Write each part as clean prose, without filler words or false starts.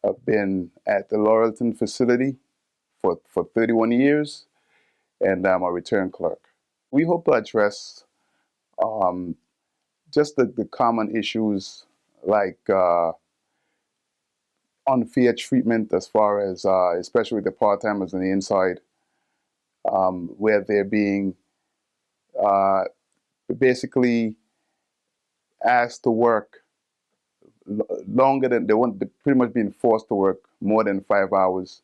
I've been at the Laurelton facility for 31 years, and I'm a return clerk. We hope to address um, just the common issues like unfair treatment as far as, especially with the part-timers on the inside, where they're being uh, basically asked to work longer than they want, pretty much being forced to work more than 5 hours,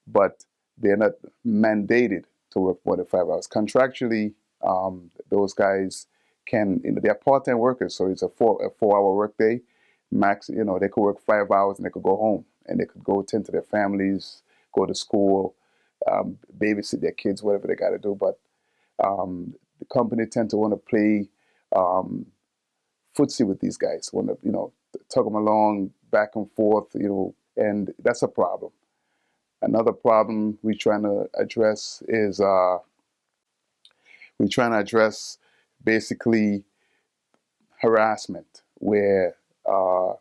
but they're not mandated to work more than 5 hours. Contractually, those guys can, they're part-time workers, so it's a 4 hour workday max. They could work 5 hours and they could go home and they could go tend to their families, go to school, babysit their kids, whatever they got to do. But the company tend to want to play um, footsie with these guys, want to tug them along back and forth, and that's a problem. Another problem we're trying to address is we're trying to address basically harassment, where uh,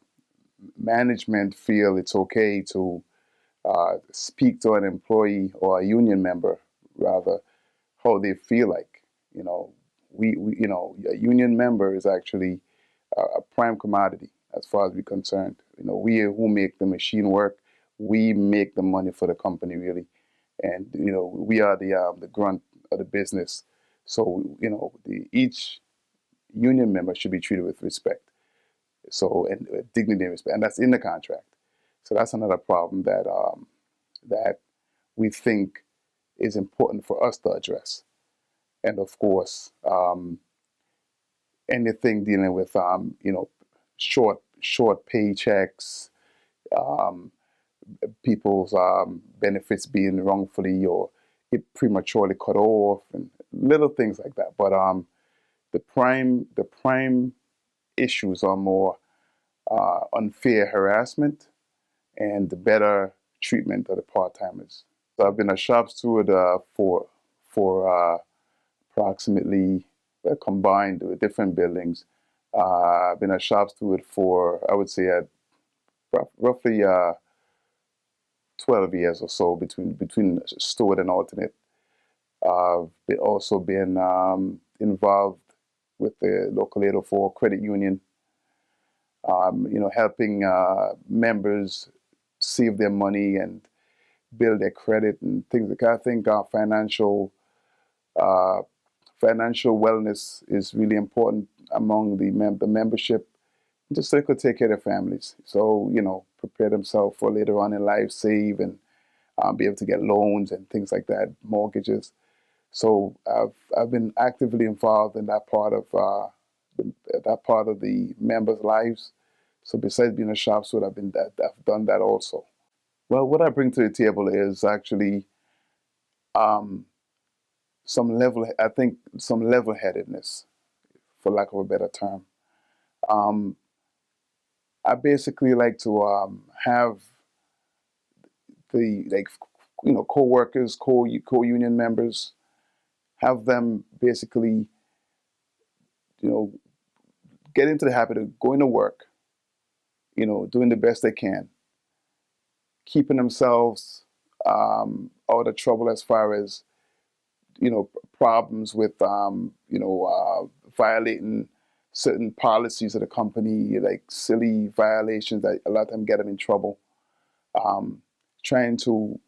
management feel it's okay to speak to an employee or a union member, rather, how they feel like. A union member is actually a prime commodity as far as we're concerned. We who make the machine work, we make the money for the company really, and we are the grunt of the business. So each union member should be treated with respect, so and dignity and respect, and that's in the contract. So that's another problem that we think is important for us to address, and of course, anything dealing with short paychecks, um, people's benefits being wrongfully or prematurely cut off, and little things like that. But the prime issues are more unfair harassment and the better treatment of the part timers. So I've been a shop steward for approximately, combined with different buildings. I've been a shop steward for, I would say, roughly 12 years or so between steward and alternate. I've also been involved with the local 804 credit union, helping members save their money and build their credit and things like that. I think our uh, financial wellness is really important among the membership, just so they could take care of their families. So, prepare themselves for later on in life, save and be able to get loans and things like that, mortgages. So I've been actively involved in that part of the members' lives. So besides being a shop steward, I've done that also. Well, what I bring to the table is actually um, I think some level-headedness, for lack of a better term. Um, I basically like to have the co-workers, co-union members, have them basically you know get into the habit of going to work, doing the best they can, keeping themselves out of trouble as far as problems with violating certain policies of the company, like silly violations that a lot of them get them in trouble. Um, Trying to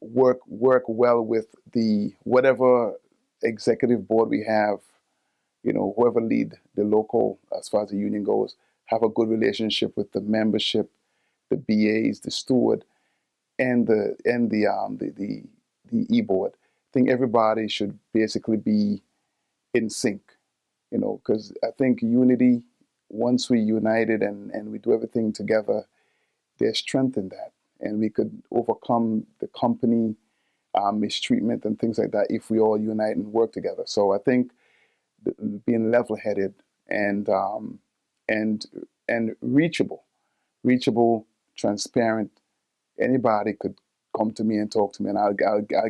work well with the whatever executive board we have, whoever lead the local as far as the union goes, have a good relationship with the membership, the BAs, the steward, and the e-board. I think everybody should basically be in sync, because I think unity, once we united and we do everything together, there's strength in that, and we could overcome the company mistreatment and things like that if we all unite and work together. So I think being level-headed and and and reachable, transparent. Anybody could come to me and talk to me, and I'll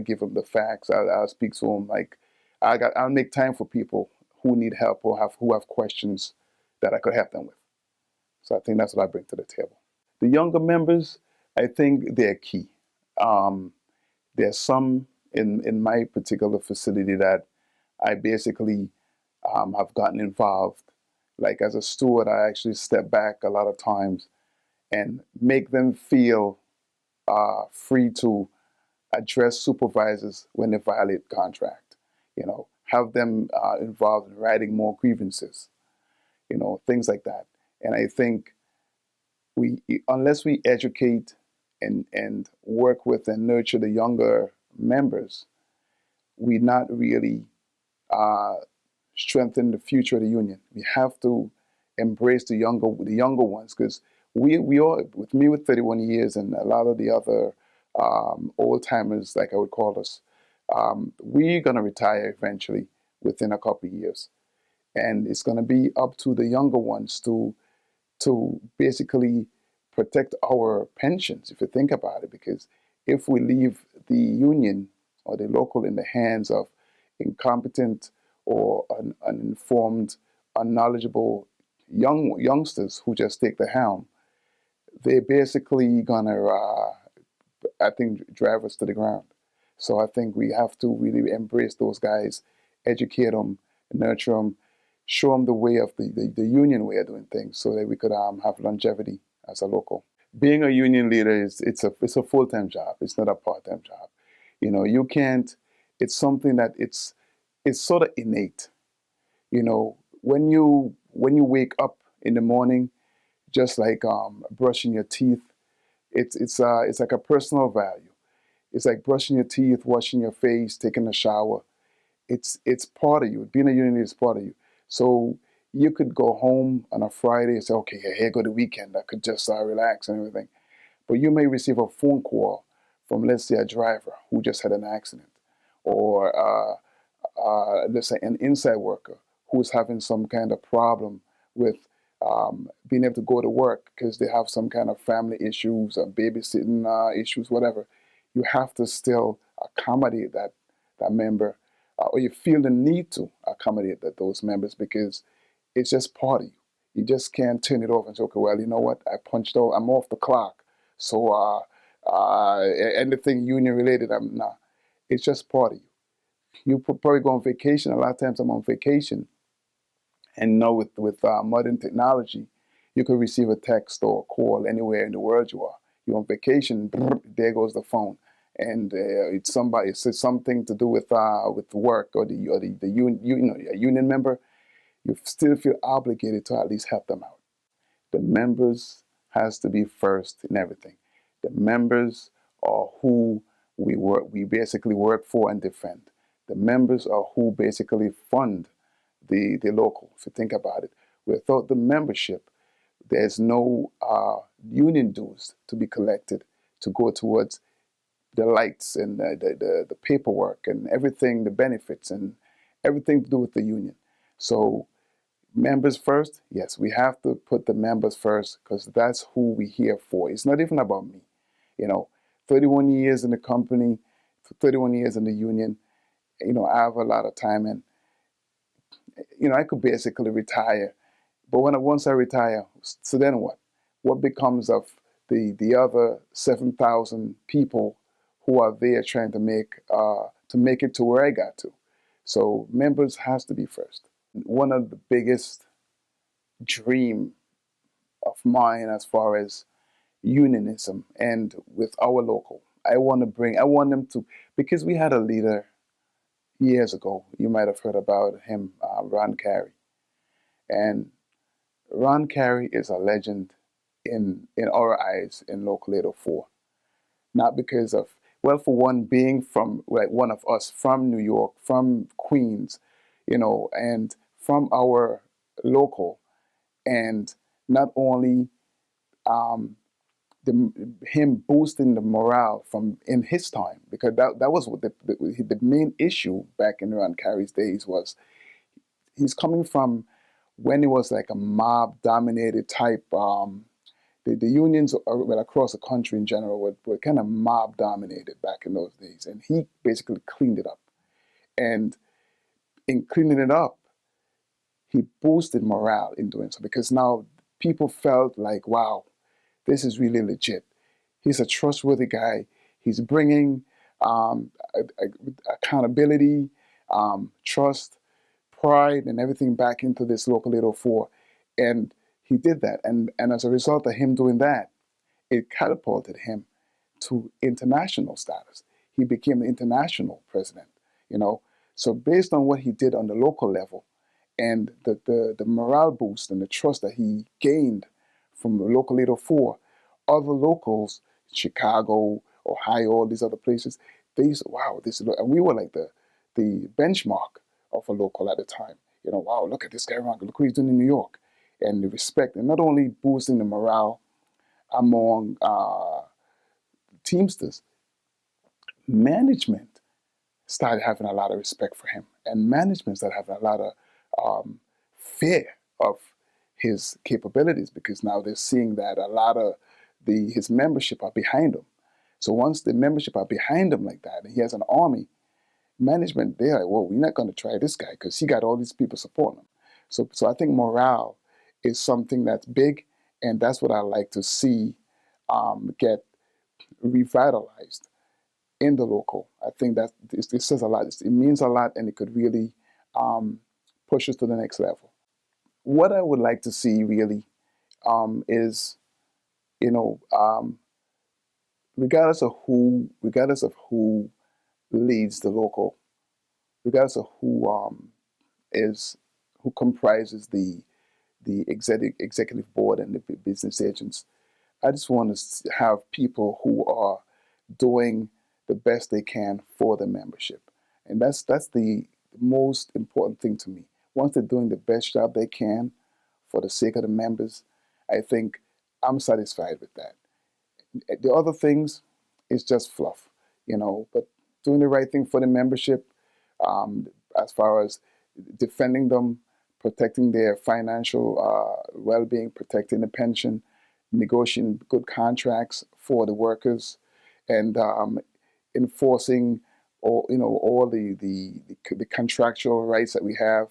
give them the facts. I'll speak to them like I'll make time for people who need help or who have questions that I could help them with. So I think that's what I bring to the table. The younger members, I think they're key. Um, there's some in my particular facility that I basically have gotten involved. Like as a steward, I actually step back a lot of times and make them feel free to address supervisors when they violate contract. Have them involved in writing more grievances. Things like that. And I think we, unless we educate and work with and nurture the younger members, we not really uh, strengthen the future of the union. We have to embrace the younger ones, because we all, with me with 31 years and a lot of the other old timers, like I would call us, we're gonna retire eventually within a couple of years, and it's gonna be up to the younger ones to basically protect our pensions, if you think about it. Because if we leave the union or the local in the hands of incompetent or uninformed, unknowledgeable youngsters who just take the helm, they're basically gonna, I think, drive us to the ground. So I think we have to really embrace those guys, educate them, nurture them, show them the way of the union way of doing things, so that we could have longevity as a local. Being a union leader it's a full-time job. It's not a part-time job. You can't. It's something that it's sort of innate. When you wake up in the morning, just like brushing your teeth, it's like a personal value. It's like brushing your teeth, washing your face, taking a shower. It's part of you. Being a union is part of you. So you could go home on a Friday and say, okay, here go the weekend. I could just relax and everything. But you may receive a phone call from, let's say, a driver who just had an accident, or let's say an inside worker who's having some kind of problem with being able to go to work because they have some kind of family issues or babysitting issues, whatever. You have to still accommodate that member, or you feel the need to accommodate those members, because it's just part of you. You just can't turn it off and say, okay, well, you know what? I punched out. I'm off the clock. So anything union related, I'm not. It's just part of you. You probably go on vacation. A lot of times I'm on vacation, and with modern technology, you could receive a text or a call anywhere in the world you are. You're on vacation, brrr, there goes the phone, and it's somebody. It's something to do with work, or the a union member. You still feel obligated to at least help them out. The members has to be first in everything. The members are who we basically work for and defend. The members are who basically fund the local, if you think about it. Without the membership, there's no union dues to be collected to go towards the lights and the paperwork and everything, the benefits and everything to do with the union. So members first, yes, we have to put the members first, because that's who we're here for. It's not even about me. You know, 31 years in the company, 31 years in the union, I have a lot of time, and, I could basically retire. But once I retire, so then what? What becomes of the other 7,000 people who are there trying to make it to where I got to? So members has to be first. One of the biggest dream of mine as far as unionism and with our local, I want them to, because we had a leader years ago. You might have heard about him, Ron Carey. And Ron Carey is a legend in our eyes in Local 804. Not because of, well, for one, being from, like, one of us, from New York, from Queens, and from our local, and not only um, him boosting the morale from in his time, because that was what the main issue back in Ron Carey's days was. He's coming from when it was like a mob dominated type. The unions well, across the country in general were kind of mob dominated back in those days, and he basically cleaned it up. And in cleaning it up, he boosted morale in doing so, because now people felt like, wow, this is really legit. He's a trustworthy guy. He's bringing accountability, trust, pride, and everything back into this local 804. And he did that. And as a result of him doing that, it catapulted him to international status. He became the international president, you know. So based on what he did on the local level and the morale boost and the trust that he gained from the local 804, other locals, Chicago, Ohio, all these other places, they used to, wow, this is, and we were like the benchmark of a local at the time. You know, wow, look at this guy around, look what he's doing in New York. And the respect, and not only boosting the morale among Teamsters, management started having a lot of respect for him, and management started having a lot of fear of his capabilities because now they're seeing that a lot of his membership are behind him. So once the membership are behind him like that, and he has an army, management they're like, well, we're not going to try this guy because he got all these people supporting him. So I think morale is something that's big, and that's what I like to see get revitalized in the local. I think that it says a lot. It means a lot, and it could really push us to the next level. What I would like to see really is, you know, regardless of who leads the local, regardless of is who comprises the executive board and the business agents, I just want to have people who are doing the best they can for the membership. And that's the most important thing to me. Once they're doing the best job they can for the sake of the members, I think I'm satisfied with that. The other things is just fluff, you know, but doing the right thing for the membership, um, as far as defending them, protecting their financial well-being, protecting the pension, negotiating good contracts for the workers, and enforcing all the contractual rights that we have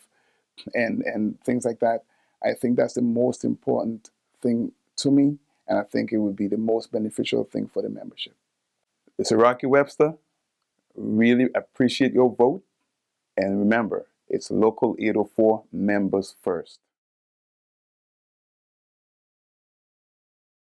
and things like that. I think that's the most important thing to me, and I think it would be the most beneficial thing for the membership. It's Rocky Webster. Really appreciate your vote, and remember, it's local 804 members first.